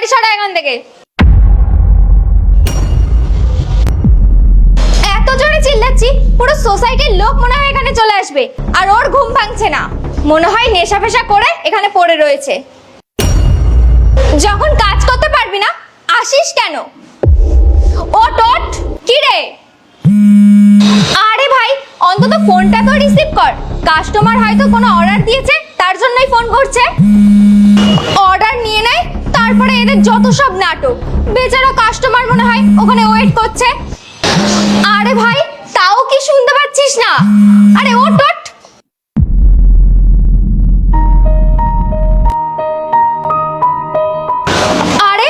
গাড়ি সরা এখান থেকে। এত জোরে চিল্লাচ্ছি পুরো সোসাইটির লোক মনে হয় এখানে চলে আসবে, আর ওর ঘুম ভাঙছে না, মনে হয় নেশা ফেশা করে এখানে পড়ে রয়েছে। যখন কাজ করতে পারবি না আসিস কেন? ওট ওট, কি রে? আরে ভাই অন্তত ফোনটা তো রিসিভ কর, কাস্টমার হয়তো কোনো অর্ডার দিয়েছে তার জন্যই ফোন করছে। অর্ডার নিয়ে নেয়, তারপরে এদের যত সব নাটক। বেচারা কাস্টমার মনে হয় ওখানে ওয়েট করছে। আরে ভাই তাও কি শুনতে পাচ্ছিস না? আরে ওট ওট। আরে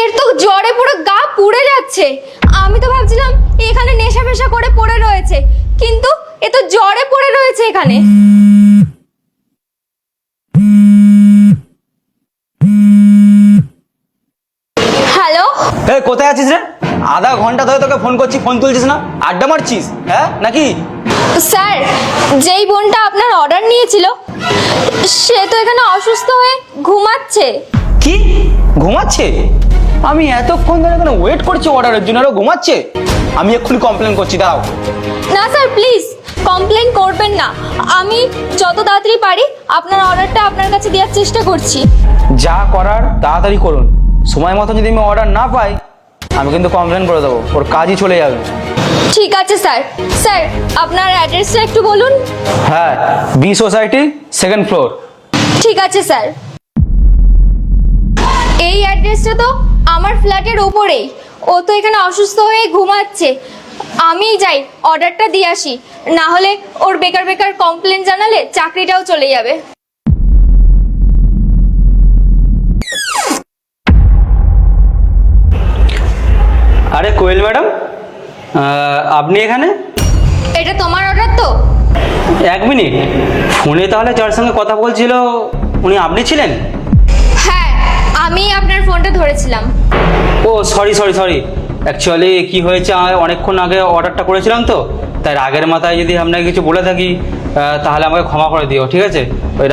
এর তো জ্বরে পুরো গা পুড়ে যাচ্ছে। আমি তো ভাবছিলাম এখানে নেশা ফেশা করে পড়ে রয়েছে, কিন্তু এ তো জ্বরে পড়ে রয়েছে এখানে। হ্যালো, এই কোথায় আছিস রে? আধা ঘন্টা ধরে তোকে ফোন করছি, ফোন তুলছিস না, আড্ডা মারছিস হ্যাঁ নাকি? স্যার যেই বোনটা আপনার অর্ডার নিয়েছিল সে তো এখানে অসুস্থ হয়ে ঘুমাচ্ছে। কি ঘুমাচ্ছে? আমি এতক্ষণ ধরে এখানে ওয়েট করছি অর্ডারের জন্য, আর ঘুমাচ্ছে? আমি এক্ষুনি কমপ্লেন করছি, দাঁড়াও। না স্যার প্লিজ কমপ্লেন করবেন না, আমি যত তাড়াতাড়ি পারি আপনার অর্ডারটা আপনার কাছে দেওয়ার চেষ্টা করছি। যা করার তাড়াতাড়ি করুন, সময় মতো যদি আমি অর্ডার না পাই আমি কিন্তু কমপ্লেন করে দেবো, ওর কাজই চলে যাবে। ঠিক আছে স্যার। স্যার আপনার অ্যাড্রেসটা একটু বলুন। হ্যাঁ, বি সোসাইটি, 2nd ফ্লোর। ঠিক আছে স্যার। এই অ্যাড্রেসটা তো আমার ফ্ল্যাটের উপরেই, ও তো এখানে অসুস্থ হয়ে ঘুমাচ্ছে। আমি যাই অর্ডারটা দিয়ে আসি, না হলে ওর বেকার বেকার কমপ্লেন জানালে চাকরিটাও চলে যাবে। আরে কোয়েল ম্যাডাম, আপনি এখানে? এটা তোমার অর্ডার তো? 1 মিনিট, ফোনে তাহলে যার সঙ্গে কথা বলছিল উনি আপনি ছিলেন? হ্যাঁ আমি আপনার ফোনটা ধরেছিলাম। ও সরি সরি সরি, অ্যাকচুয়ালি কি হয়েছে, আমি অনেকক্ষণ আগে অর্ডারটা করেছিলাম তো, তাই রাগের মাথায় যদি আপনাকে কিছু বলে থাকি তাহলে আমাকে ক্ষমা করে দিও, ঠিক আছে? ওই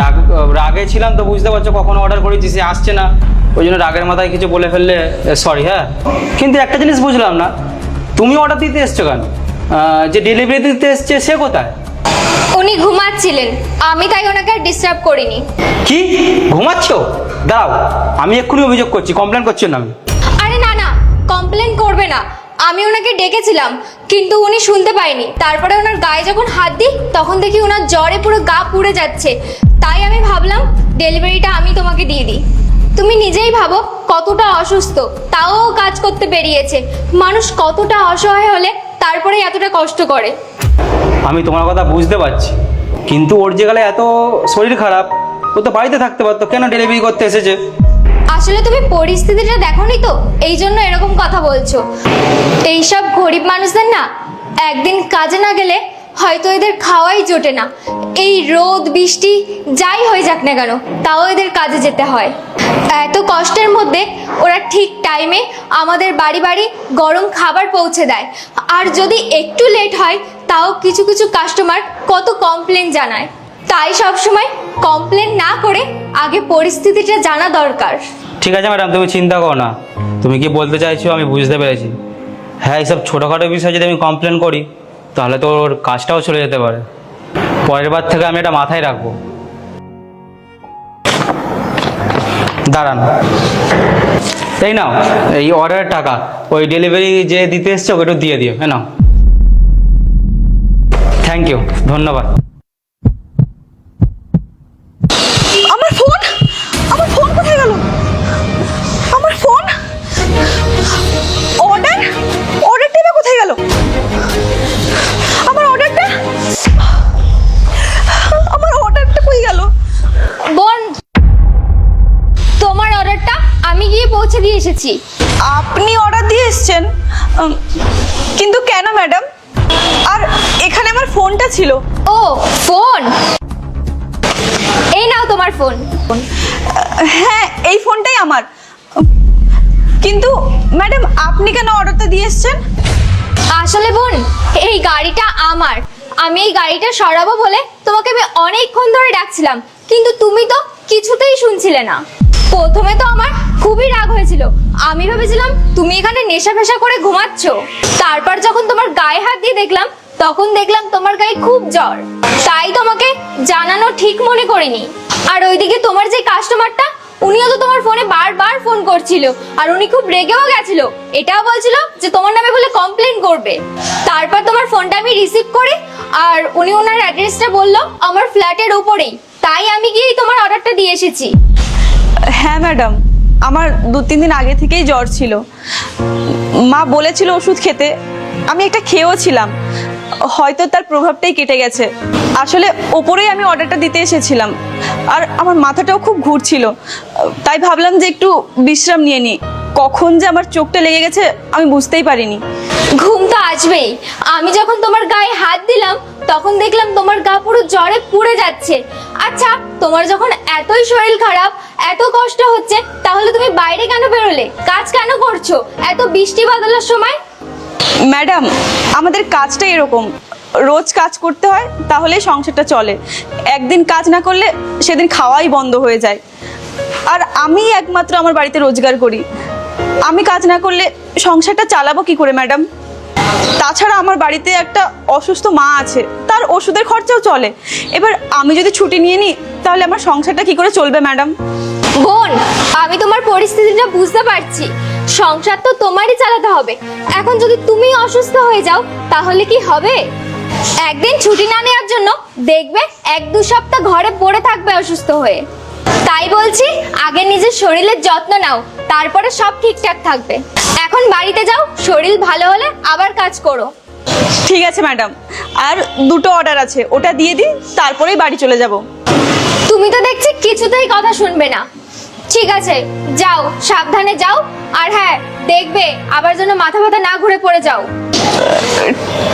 রাগে ছিলাম তো, বুঝতে পারছো, কখন অর্ডার করেছি সে আসছে না, ওই জন্য রাগের মাথায় কিছু বলে ফেললে সরি। হ্যাঁ, কিন্তু একটা জিনিস বুঝলাম না, তুমি অর্ডার দিতে এসছো কেন? যে ডেলিভারি দিতে এসছে সে কোথায়? উনি ঘুমাচ্ছিলেন, আমি তাই ওনাকে ডিস্টার্ব করিনি। কি ঘুমাচ্ছো? দাঁড়াও, আমি এক্ষুনি অভিযোগ করছি, কমপ্লেন করছি না আমি। আরে না না, কমপ্লেন করবে না, আমি ওনাকে ডেকেছিলাম কিন্তু উনি শুনতে পাইনি। তারপরে ওনার গায়ে যখন হাত দিই তখন দেখি ওনার জ্বরে পুরো গা পুড়ে যাচ্ছে, তাই আমি ভাবলাম ডেলিভারিটা আমি তোমাকে দিয়ে দিই। তুমি নিজেই ভাবো কতটা অসুস্থ, তাও কাজ করতে বেরিয়েছে। মানুষ কতটা অসহায় হলে তারপরে এতটা কষ্ট করে। আমি তোমার কথা বুঝতে পারছি, কিন্তু ওর যে গেলে এত শরীর খারাপ, ও তো বাড়িতে থাকতে পারতো, কেন ডেলিভারি করতে এসেছে? আসলে তুমি পরিস্থিতিটা দেখোনি তো, এই জন্য এরকম কথা বলছো। এইসব গরিব মানুষদের না একদিন কাজে না গেলে হয়তো এদের খাওয়াই জোটে না। এই রোদ বৃষ্টি যাই হয়ে যাক না কেন, তাও এদের কাজে যেতে হয়। এত কষ্টের মধ্যে ওরা ঠিক টাইমে আমাদের বাড়ি বাড়ি গরম খাবার পৌঁছে দেয়। আর যদি একটু লেট হয় তাও কিছু কিছু কাস্টমার কত কমপ্লেন জানায়। তাই সবসময় কমপ্লেন না করে আগে পরিস্থিতিটা জানা দরকার। ঠিক আছে ম্যাডাম, তুমি চিন্তা করো না, তুমি কি বলতে চাইছো আমি বুঝতে পেরেছি। হ্যাঁ, এইসব ছোটোখাটো বিষয়ে যদি আমি কমপ্লেন করি তাহলে তো ওর কাজটাও চলে যেতে পারে। পরের বার থেকে আমি এটা মাথায় রাখবো। দাঁড়ান, এই নাও এই অর্ডারের টাকা, ওই ডেলিভারি যে দিতে এসছে ওকে একটু দিয়ে দিও। হ্যাঁ নাও, থ্যাংক ইউ, ধন্যবাদ। আমার ফোন, আমার ফোন কোথায় গেল? আমার ফোন, অর্ডারটা এবার কোথায় গেল? আমার অর্ডারটা কই গেল? বোন, তোমার অর্ডারটা আমি গিয়ে পৌঁছে দিয়ে এসেছি। আপনি অর্ডার দিয়ে এসেছেন, কিন্তু কেন ম্যাডাম? আর এখানে আমার ফোনটা ছিল। ও ফোন, এই নাও তোমার ফোন। হ্যাঁ এই ফোনটাই আমার, কিন্তু ম্যাডাম আপনি কেন অর্ডারটা দিয়ে এসেছেন? আসলে বোন এই গাড়িটা আমার, আমি এই গাড়িটা সরাবো বলে তোমাকে আমি অনেকক্ষণ ধরে ডাকছিলাম, কিন্তু তুমি তো কিছুতেই শুনছিলে না। প্রথমে তো আমার খুবই রাগ হয়েছিল। আমি ভেবেছিলাম তুমি এখানে নেশা ফেশা করে ঘুমাচ্ছ। তারপর যখন তোমার গায়ে হাত দিয়ে দেখলাম, তখন দেখলাম তোমার গায়ে খুব জ্বর। তাই তোমাকে জানানো ঠিক মনে করিনি। আর ওইদিকে তোমার যে কাস্টমারটা, উনিও তো তোমার ফোনে বারবার ফোন করছিল, আর উনি খুব রেগেও গেছিল। এটাও বলছিল যে তোমার নামে বলে কমপ্লেন করবে। তারপর তোমার ফোনটা আমি রিসিভ করি, আর উনি ওনার অ্যাড্রেসটা বললো আমার ফ্ল্যাটের উপরেই। তাই আমি গিয়ে তোমার অর্ডারটা দিয়ে এসেছি। হ্যাঁ ম্যাডাম, আমার 2-3 দিন আগে থেকেই জ্বর ছিল। মা বলেছিল ওষুধ খেতে, আমি একটা খেয়েও ছিলাম। হয়তো তার প্রভাবটাই কেটে গেছে। আসলে ওপরেই আমি অর্ডারটা দিতে এসেছিলাম, আর আমার মাথাটাও খুব ঘুরছিল। তাই ভাবলাম যে একটু বিশ্রাম নিয়ে নিই। কখন যে আমার চোখটা লেগে গেছে আমি বুঝতেই পারিনি। ঘুম তো আসবেই। আমি যখন তোমার গায়ে হাত দিলাম, তখন দেখলাম তোমার গা পুরো জ্বরে পুড়ে যাচ্ছে। আচ্ছা, তোমার যখন এতই শরীর খারাপ, এত কষ্ট হচ্ছে, তাহলে তুমি বাইরে কেন বেরোলে? কাজ কেন করছো এত বৃষ্টি বাদলের সময়? ম্যাডাম, আমাদের কাজটা এরকম, রোজ কাজ করতে হয়, তাহলে সংসারটা চলে। একদিন কাজ না করলে সেদিন খাওয়াই বন্ধ হয়ে যায়। আর আমি একমাত্র আমার বাড়িতে রোজগার করি। আমি কাজ না করলে সংসারটা চালাবো কি করে ম্যাডাম? তাছাড়া আমার বাড়িতে একটা অসুস্থ মা আছে, তার ওষুধের খরচাও চলে। এবার আমি যদি ছুটি নিয়ে নিই, তাহলে আমার সংসারটা কি করে চলবে ম্যাডাম? বোন, আমি তোমার পরিস্থিতিটা বুঝতে পারছি। সংসার তো তোমারই চালাতে হবে। এখন যদি তুমি অসুস্থ হয়ে যাও, তাহলে কি হবে? একদিন ছুটি না নেওয়ার জন্য দেখবে 1-2 সপ্তাহ ঘরে পড়ে থাকবে অসুস্থ হয়ে। তাই বলছি, আগে নিজের শরীরের যত্ন নাও, তারপরে সব ঠিকঠাক থাকবে। এখন বাড়িতে যাও, শরীর ভালো হলে আবার কাজ করো। ঠিক আছে ম্যাডাম, আর 2টো অর্ডার আছে, ওটা দিয়ে দিই, তারপরেই বাড়ি চলে যাব। তুমি তো দেখছি কিছুতেই কথা শুনবে না। ঠিক আছে, যাও, সাবধানে যাও। আর হ্যাঁ, দেখবে আবার যেন মাথা ব্যথা না ঘুরে পড়ে যাও।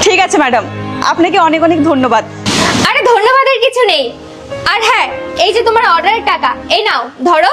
ঠিক আছে ম্যাডাম, আপনাকে অনেক অনেক ধন্যবাদ। আরে ধন্যবাদের কিছু নেই। আর হ্যাঁ, এই যে তোমার অর্ডারের টাকা, এই নাও, ধরো।